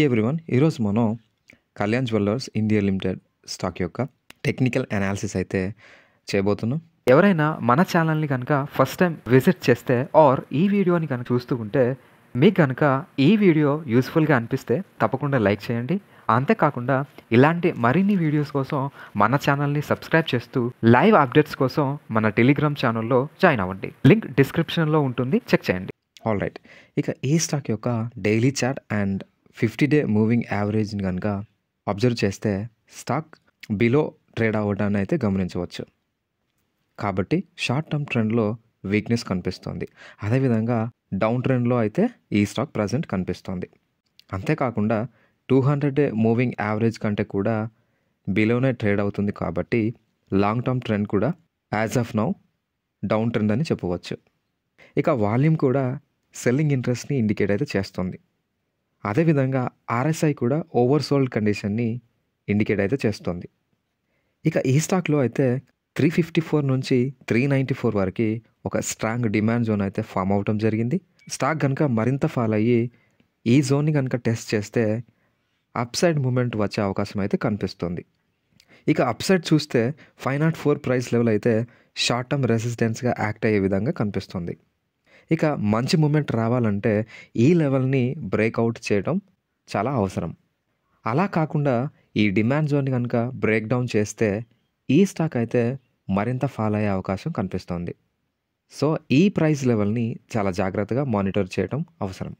Everyone, ఈరోజు మనం Kalyan jewellers India limited stock యొక్క టెక్నికల్ అనాలిసిస్ అయితే చేయబోతున్నాం. ఎవరైనా మన ఛానల్ని కనుక ఫస్ట్ టైం విజిట్ చేస్తే ఆర్ ఈ వీడియోని కనుక చూస్తూ ఉంటే మీకు కనుక ఈ వీడియో యూస్ఫుల్గా అనిపిస్తే తప్పకుండా లైక్ చేయండి. అంతేకాకుండా ఇలాంటి మరిన్ని వీడియోస్ కోసం మన ఛానల్ని సబ్స్క్రైబ్ చేస్తూ లైవ్ అప్డేట్స్ కోసం మన టెలిగ్రామ్ ఛానల్లో జాయిన్ అవ్వండి. లింక్ డిస్క్రిప్షన్లో ఉంటుంది, చెక్ చేయండి. ఆల్ రైట్, ఇక ఈ స్టాక్ యొక్క డైలీ చార్ట్ అండ్ 50-డే మూవింగ్ యావరేజ్ని కనుక అబ్జర్వ్ చేస్తే స్టాక్ బిలో ట్రేడ్ అవ్వడాన్ని అయితే గమనించవచ్చు. కాబట్టి షార్ట్ టర్మ్ ట్రెండ్లో వీక్నెస్ కనిపిస్తుంది. అదేవిధంగా డౌన్ ట్రెండ్లో అయితే ఈ స్టాక్ ప్రజెంట్ కనిపిస్తుంది. అంతేకాకుండా 200-డే మూవింగ్ యావరేజ్ కంటే కూడా బిలోనే ట్రేడ్ అవుతుంది. కాబట్టి లాంగ్ టర్మ్ ట్రెండ్ కూడా as of now down trend అని చెప్పవచ్చు. ఇక వాల్యూమ్ కూడా సెల్లింగ్ ఇంట్రెస్ట్ని ఇండికేట్ అయితే చేస్తుంది. అదేవిధంగా ఆర్ఎస్ఐ కూడా ఓవర్సోల్డ్ కండిషన్ని ఇండికేట్ అయితే చేస్తుంది. ఇక ఈ స్టాక్లో అయితే 354 నుంచి 394 వరకు ఒక స్ట్రాంగ్ డిమాండ్ జోన్ అయితే ఫామ్ అవటం జరిగింది. స్టాక్ కనుక మరింత ఫాల్ అయ్యి ఈ జోన్ని కనుక టెస్ట్ చేస్తే అప్ సైడ్ మూమెంట్ వచ్చే అవకాశం అయితే కనిపిస్తుంది. ఇక అప్ సైడ్ చూస్తే 504 ప్రైస్ లెవెల్ అయితే షార్ట్ టర్మ్ రెసిస్టెన్స్గా యాక్ట్ అయ్యే విధంగా కనిపిస్తుంది. ఇక మంచి మూమెంట్ రావాలంటే ఈ లెవెల్ని బ్రేక్అవుట్ చేయడం చాలా అవసరం. అలా కాకుండా ఈ డిమాండ్ జోన్ని కనుక బ్రేక్ డౌన్ చేస్తే ఈ స్టాక్ అయితే మరింత ఫాల్ అయ్యే అవకాశం కనిపిస్తుంది. సో ఈ ప్రైస్ లెవెల్ని చాలా జాగ్రత్తగా మానిటర్ చేయడం అవసరం.